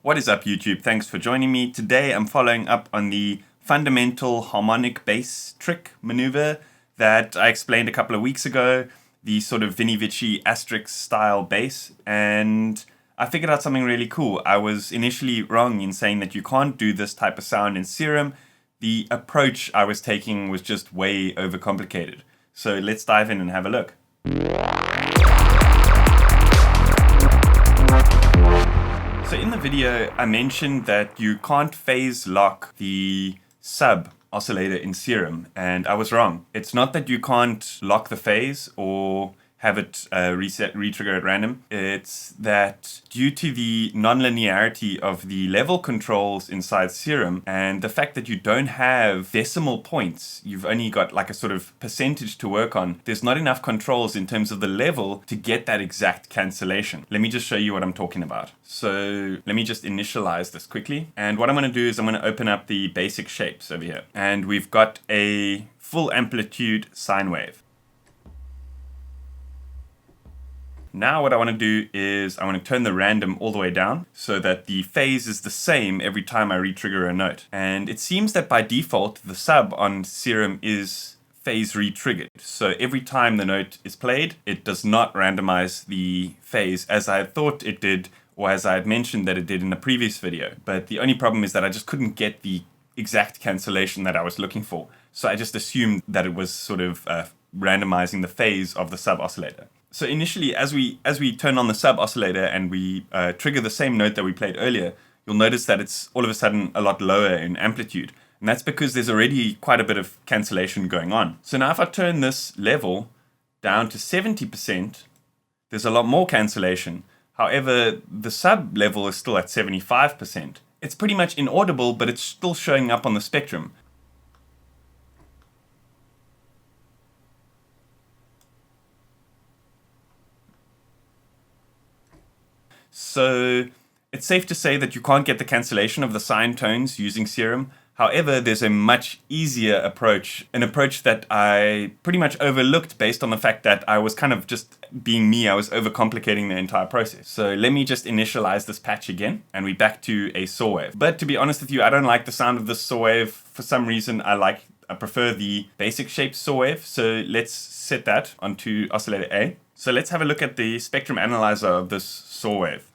What is up, YouTube? Thanks for joining me. Today I'm following up on the fundamental harmonic bass trick maneuver that I explained a couple of weeks ago, the sort of Vinny Vici asterisk style bass, and I figured out something really cool. I was initially wrong in saying that you can't do this type of sound in Serum. The approach I was taking was just way overcomplicated. So let's dive in and have a look. So in the video, I mentioned that you can't phase lock the sub oscillator in Serum, and I was wrong. It's not that you can't lock the phase or have it retrigger at random. It's that due to the non-linearity of the level controls inside Serum and the fact that you don't have decimal points, you've only got like a sort of percentage to work on, there's not enough controls in terms of the level to get that exact cancellation. Let me just show you what I'm talking about. So let me just initialize this quickly. And what I'm going to do is I'm going to open up the basic shapes over here. And we've got a full amplitude sine wave. Now what I want to do is I want to turn the random all the way down so that the phase is the same every time I retrigger a note. And it seems that by default, the sub on Serum is phase retriggered. So every time the note is played, it does not randomize the phase as I had thought it did, or as I had mentioned that it did in the previous video. But the only problem is that I just couldn't get the exact cancellation that I was looking for. So I just assumed that it was sort of randomizing the phase of the sub oscillator. So initially, as we turn on the sub oscillator and we trigger the same note that we played earlier, you'll notice that it's all of a sudden a lot lower in amplitude. And that's because there's already quite a bit of cancellation going on. So now if I turn this level down to 70%, there's a lot more cancellation. However, the sub level is still at 75%. It's pretty much inaudible, but it's still showing up on the spectrum. So it's safe to say that you can't get the cancellation of the sine tones using Serum. However, there's a much easier approach, an approach that I pretty much overlooked based on the fact that I was kind of just being me. I was overcomplicating the entire process. So let me just initialize this patch again, and we're back to a saw wave. But to be honest with you, I don't like the sound of this saw wave. For some reason, I prefer the basic shape saw wave. So let's set that onto oscillator A. So let's have a look at the spectrum analyzer of this saw wave.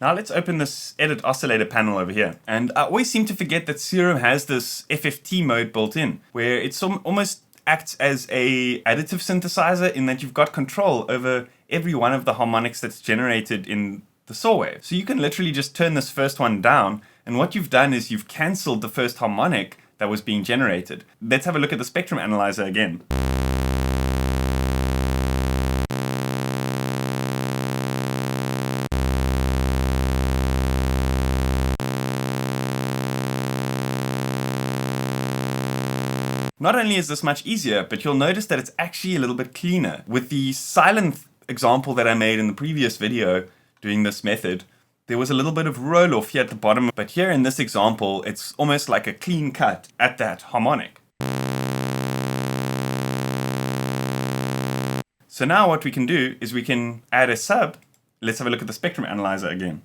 Now let's open this edit oscillator panel over here. And I always seem to forget that Serum has this FFT mode built in, where it almost acts as a additive synthesizer in that you've got control over every one of the harmonics that's generated in the saw wave. So you can literally just turn this first one down, and what you've done is you've cancelled the first harmonic that was being generated. Let's have a look at the spectrum analyzer again. Not only is this much easier, but you'll notice that it's actually a little bit cleaner. With the silent example that I made in the previous video doing this method, there was a little bit of roll-off here at the bottom, but here in this example, it's almost like a clean cut at that harmonic. So now what we can do is we can add a sub. Let's have a look at the spectrum analyzer again.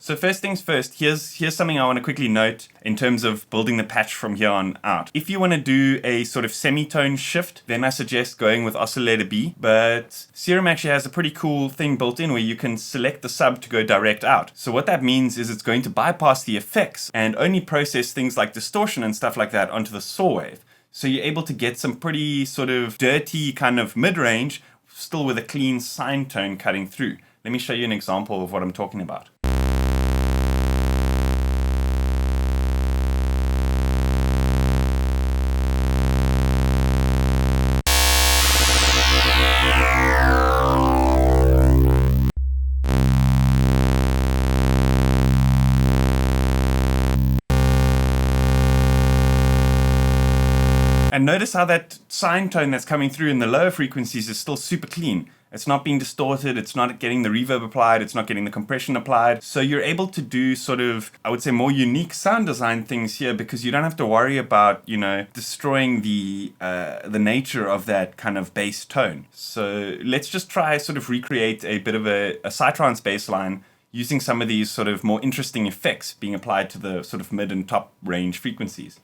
So first things first, here's something I want to quickly note in terms of building the patch from here on out. If you want to do a sort of semitone shift, then I suggest going with oscillator B, but Serum actually has a pretty cool thing built in where you can select the sub to go direct out. So what that means is it's going to bypass the effects and only process things like distortion and stuff like that onto the saw wave. So you're able to get some pretty sort of dirty kind of mid-range, still with a clean sine tone cutting through. Let me show you an example of what I'm talking about. And notice how that sine tone that's coming through in the lower frequencies is still super clean. It's not being distorted, it's not getting the reverb applied, it's not getting the compression applied. So you're able to do sort of, I would say, more unique sound design things here because you don't have to worry about, destroying the nature of that kind of bass tone. So let's just try sort of recreate a bit of a Psytrance bass line using some of these sort of more interesting effects being applied to the sort of mid and top range frequencies.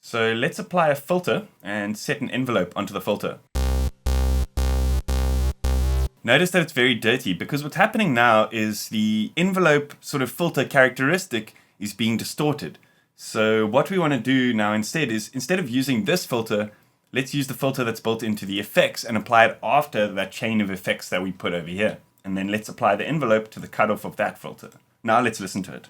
So let's apply a filter and set an envelope onto the filter. Notice that it's very dirty because what's happening now is the envelope sort of filter characteristic is being distorted. So what we want to do now instead is, instead of using this filter, let's use the filter that's built into the effects and apply it after that chain of effects that we put over here. And then let's apply the envelope to the cutoff of that filter. Now let's listen to it.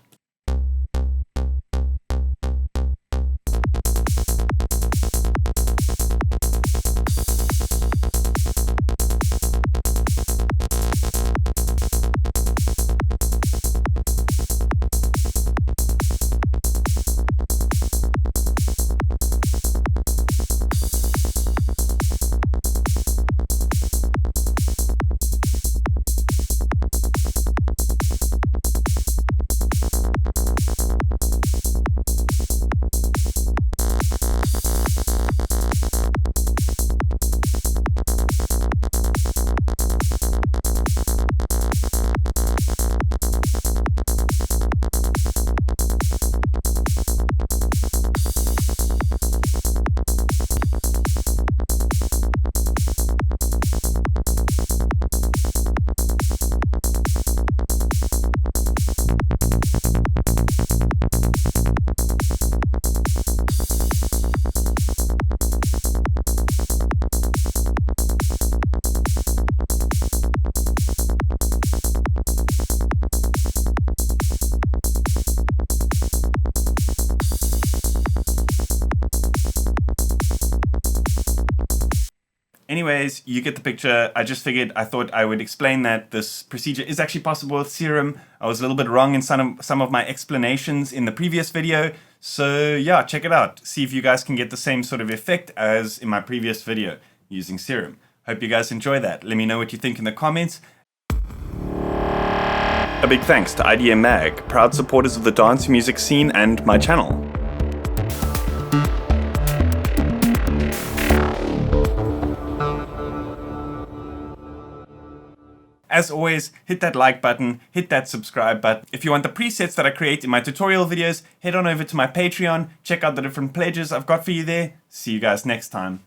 Anyways, you get the picture. I thought I would explain that this procedure is actually possible with Serum. I was a little bit wrong in some of my explanations in the previous video. So yeah, check it out. See if you guys can get the same sort of effect as in my previous video using Serum. Hope you guys enjoy that. Let me know what you think in the comments. A big thanks to IDM Mag, proud supporters of the dance music scene and my channel. As always, hit that like button, hit that subscribe button. If you want the presets that I create in my tutorial videos, head on over to my Patreon, check out the different pledges I've got for you there. See you guys next time.